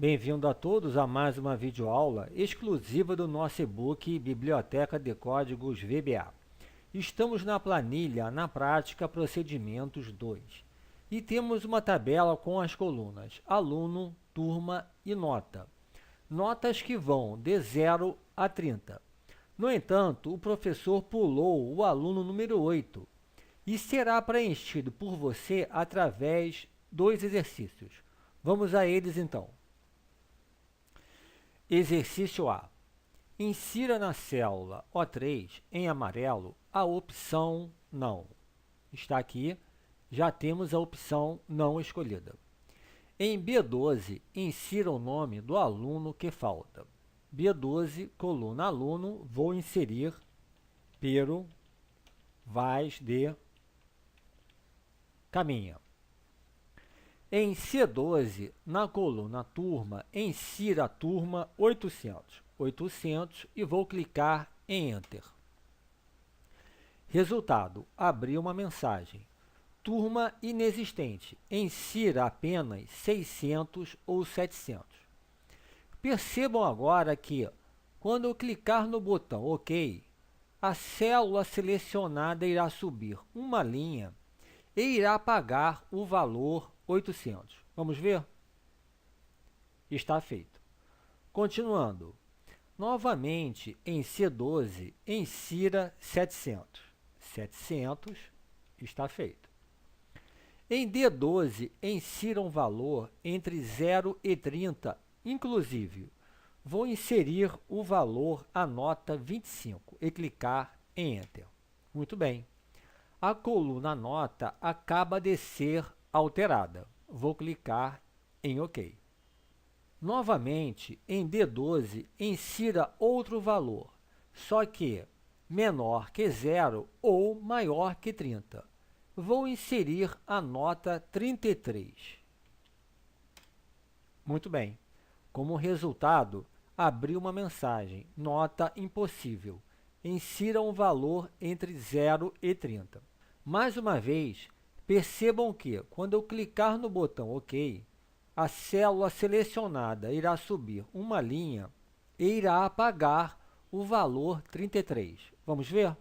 Bem-vindo a todos a mais uma videoaula exclusiva do nosso e-book Biblioteca de Códigos VBA. Estamos na planilha, na prática, procedimentos 2. E temos uma tabela com as colunas aluno, turma e nota. Notas que vão de 0 a 30. No entanto, o professor pulou o aluno número 8 e será preenchido por você através dos exercícios. Vamos a eles então. Exercício A. Insira na célula O3, em amarelo, a opção não. Está aqui, já temos a opção não escolhida. Em B12, insira o nome do aluno que falta. B12, coluna aluno, vou inserir Pero Vaz de Caminha. Em C12, na coluna turma, insira a turma 800. 800 e vou clicar em Enter. Resultado, abriu uma mensagem. Turma inexistente, insira apenas 600 ou 700. Percebam agora que, quando eu clicar no botão OK, a célula selecionada irá subir uma linha e irá apagar o valor 800. Vamos ver? Está feito. Continuando. Novamente, em C12, insira 700. 700 está feito. Em D12, insira um valor entre 0 e 30, inclusive. Vou inserir o valor, a nota 25, e clicar em Enter. Muito bem. A coluna nota acaba de ser alterada. Vou clicar em OK. Novamente, em D12, insira outro valor, só que menor que 0 ou maior que 30. Vou inserir a nota 33. Muito bem. Como resultado, abriu uma mensagem, nota impossível. Insira um valor entre 0 e 30. Mais uma vez, percebam que, quando eu clicar no botão OK, a célula selecionada irá subir uma linha e irá apagar o valor 33. Vamos ver?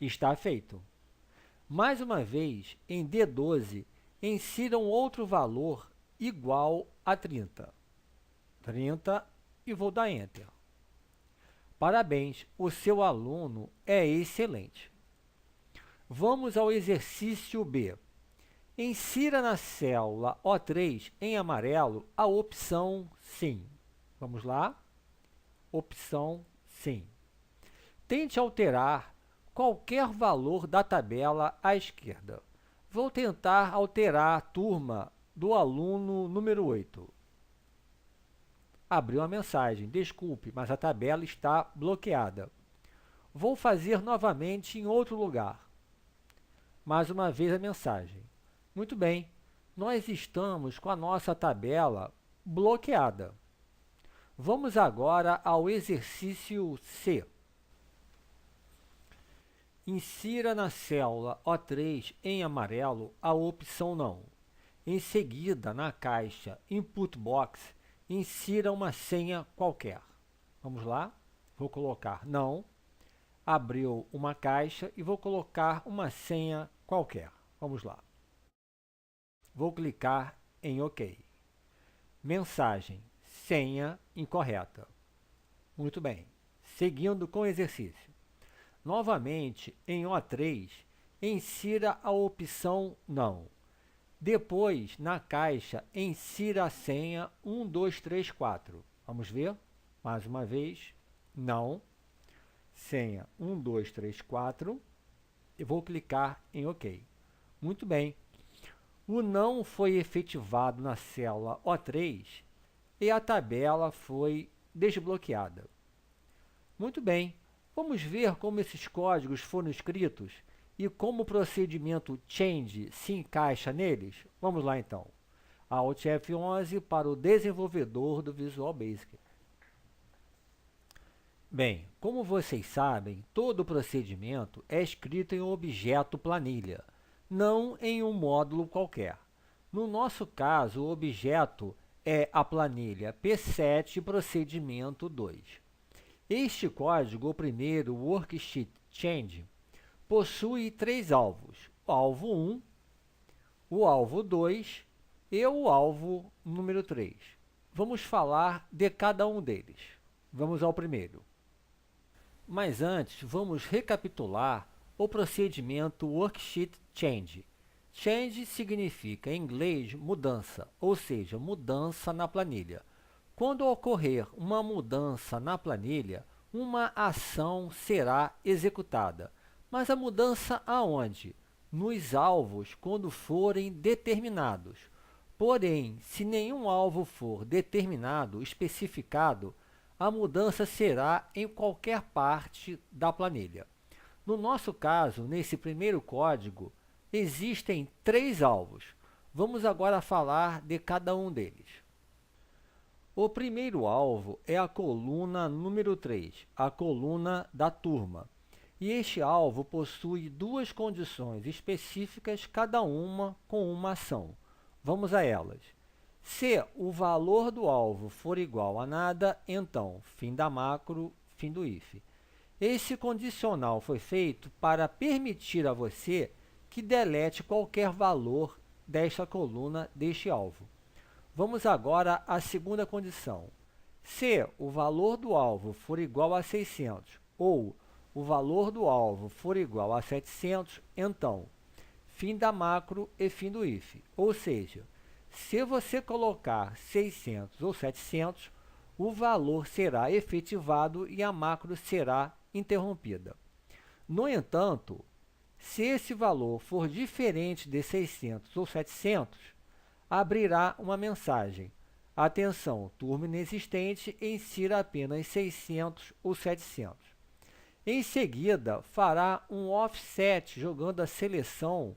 Está feito. Mais uma vez, em D12, insira um outro valor igual a 30. 30 e vou dar Enter. Parabéns, o seu aluno é excelente. Vamos ao exercício B. Insira na célula O3, em amarelo, a opção Sim. Vamos lá? Opção Sim. Tente alterar qualquer valor da tabela à esquerda. Vou tentar alterar a turma do aluno número 8. Abriu a mensagem. Desculpe, mas a tabela está bloqueada. Vou fazer novamente em outro lugar. Mais uma vez a mensagem. Muito bem, nós estamos com a nossa tabela bloqueada. Vamos agora ao exercício C. Insira na célula O3, em amarelo, a opção Não. Em seguida, na caixa Input Box, insira uma senha qualquer. Vamos lá? Vou colocar Não. Abriu uma caixa e vou colocar uma senha qualquer. Vamos lá. Vou clicar em OK. Mensagem: senha incorreta. Muito bem. Seguindo com o exercício. Novamente, em O3, insira a opção Não. Depois, na caixa, insira a senha 1234. Vamos ver? Mais uma vez. Não. Senha 1234. E vou clicar em OK. Muito bem. O não foi efetivado na célula O3 e a tabela foi desbloqueada. Muito bem, vamos ver como esses códigos foram escritos e como o procedimento change se encaixa neles? Vamos lá então. Alt F11 para o desenvolvedor do Visual Basic. Bem, como vocês sabem, todo o procedimento é escrito em um objeto planilha, não em um módulo qualquer. No nosso caso, o objeto é a planilha P7 procedimento 2. Este código, o primeiro Worksheet Change, possui 3 alvos: o alvo 1, o alvo 2 e o alvo número 3. Vamos falar de cada um deles. Vamos ao primeiro. Mas antes, vamos recapitular o procedimento Worksheet Change. Change significa, em inglês, mudança, ou seja, mudança na planilha. Quando ocorrer uma mudança na planilha, uma ação será executada. Mas a mudança aonde? Nos alvos, quando forem determinados. Porém, se nenhum alvo for determinado, especificado, a mudança será em qualquer parte da planilha. No nosso caso, nesse primeiro código, existem 3 alvos. Vamos agora falar de cada um deles. O primeiro alvo é a coluna número 3, a coluna da turma. E este alvo possui 2 condições específicas, cada uma com uma ação. Vamos a elas. Se o valor do alvo for igual a nada, então, fim da macro, fim do if. Esse condicional foi feito para permitir a você que delete qualquer valor desta coluna, deste alvo. Vamos agora à segunda condição. Se o valor do alvo for igual a 600 ou o valor do alvo for igual a 700, então, fim da macro e fim do if. Ou seja, se você colocar 600 ou 700, o valor será efetivado e a macro será interrompida. No entanto, se esse valor for diferente de 600 ou 700, abrirá uma mensagem: atenção, turma inexistente, insira apenas 600 ou 700. Em seguida, fará um offset jogando a seleção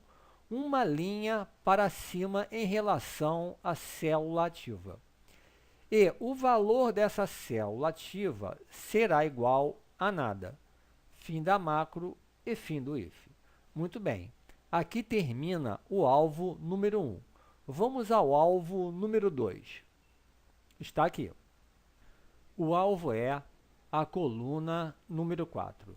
uma linha para cima em relação à célula ativa. E o valor dessa célula ativa será igual a nada. Fim da macro e fim do if. Muito bem. Aqui termina o alvo número 1. Vamos ao alvo número 2. Está aqui. O alvo é a coluna número 4.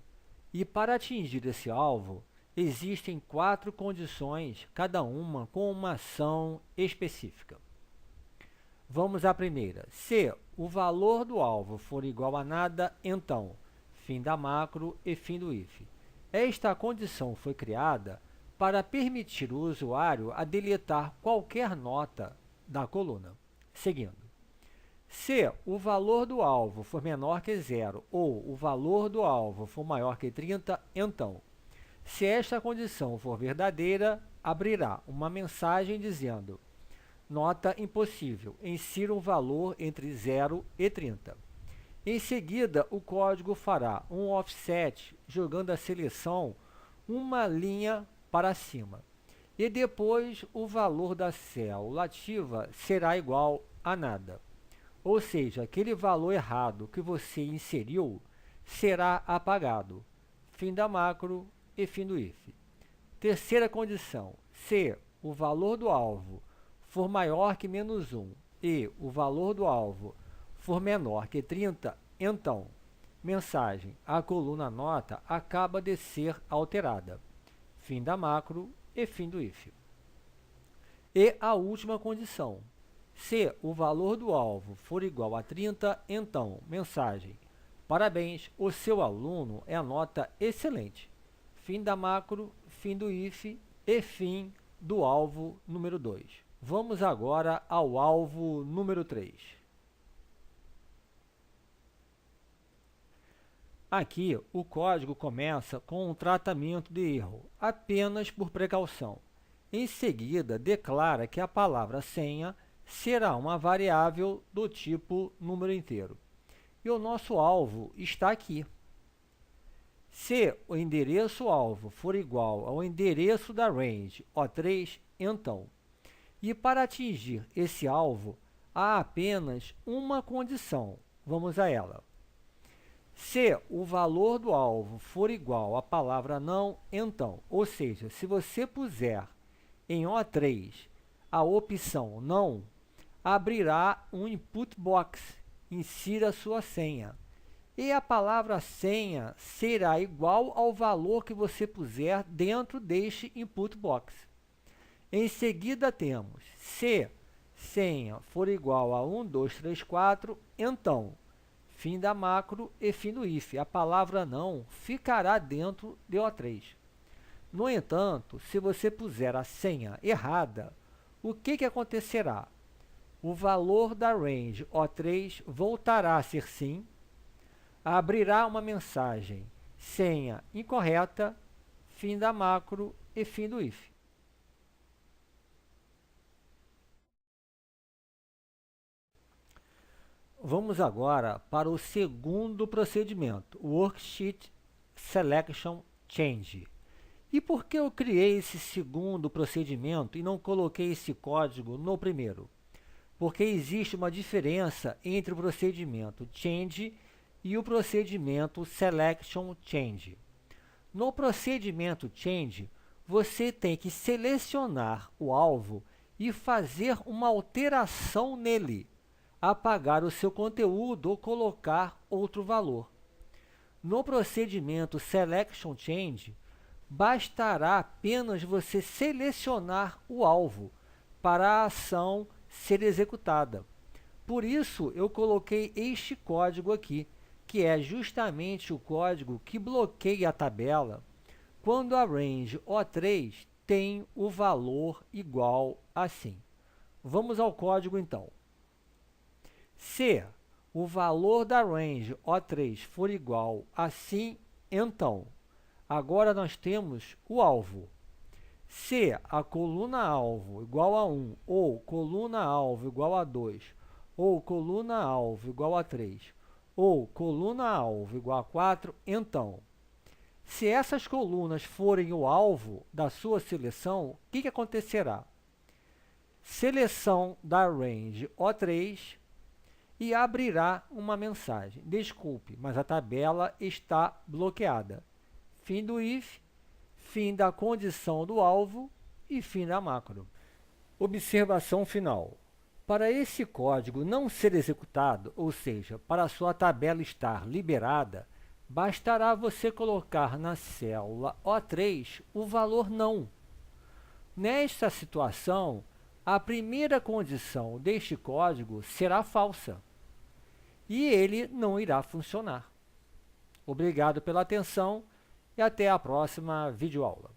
E para atingir esse alvo, existem 4 condições, cada uma com uma ação específica. Vamos à primeira. Se o valor do alvo for igual a nada, então, fim da macro e fim do if. Esta condição foi criada para permitir o usuário a deletar qualquer nota da coluna. Seguindo. Se o valor do alvo for menor que 0 ou o valor do alvo for maior que 30, então, se esta condição for verdadeira, abrirá uma mensagem dizendo: nota impossível, insira um valor entre 0 e 30. Em seguida, o código fará um offset jogando a seleção uma linha para cima. E depois o valor da célula ativa será igual a nada. Ou seja, aquele valor errado que você inseriu será apagado. Fim da macro e fim do if. Terceira condição. Se o valor do alvo for maior que menos 1 e o valor do alvo for menor que 30, então, mensagem: a coluna nota acaba de ser alterada. Fim da macro e fim do if. E a última condição. Se o valor do alvo for igual a 30, então, mensagem: parabéns, o seu aluno é a nota excelente. Fim da macro, fim do if e fim do alvo número 2. Vamos agora ao alvo número 3. Aqui, o código começa com um tratamento de erro, apenas por precaução. Em seguida, declara que a palavra senha será uma variável do tipo número inteiro. E o nosso alvo está aqui. Se o endereço-alvo for igual ao endereço da range O3, então. E para atingir esse alvo, há apenas uma condição. Vamos a ela. Se o valor do alvo for igual à palavra não, então. Ou seja, se você puser em O3 a opção não, abrirá um input box, insira sua senha. E a palavra senha será igual ao valor que você puser dentro deste input box. Em seguida temos, se senha for igual a 1, 2, 3, 4, então, fim da macro e fim do if. A palavra não ficará dentro de O3. No entanto, se você puser a senha errada, o que acontecerá? O valor da range O3 voltará a ser sim, abrirá uma mensagem senha incorreta, fim da macro e fim do if. Vamos agora para o segundo procedimento, o Worksheet Selection Change. E por que eu criei esse segundo procedimento e não coloquei esse código no primeiro? Porque existe uma diferença entre o procedimento Change e o procedimento Selection Change. No procedimento Change, você tem que selecionar o alvo e fazer uma alteração nele, apagar o seu conteúdo ou colocar outro valor. No procedimento Selection Change, bastará apenas você selecionar o alvo para a ação ser executada. Por isso, eu coloquei este código aqui, que é justamente o código que bloqueia a tabela quando a range O3 tem o valor igual a sim. Vamos ao código, então. Se o valor da range O3 for igual a sim, então, agora nós temos o alvo. Se a coluna alvo igual a 1, ou coluna alvo igual a 2, ou coluna alvo igual a 3, ou coluna alvo igual a 4, então, se essas colunas forem o alvo da sua seleção, o que acontecerá? Seleção da range O3 e abrirá uma mensagem. Desculpe, mas a tabela está bloqueada. Fim do if, fim da condição do alvo e fim da macro. Observação final. Para esse código não ser executado, ou seja, para a sua tabela estar liberada, bastará você colocar na célula O3 o valor não. Nesta situação, a primeira condição deste código será falsa e ele não irá funcionar. Obrigado pela atenção e até a próxima videoaula.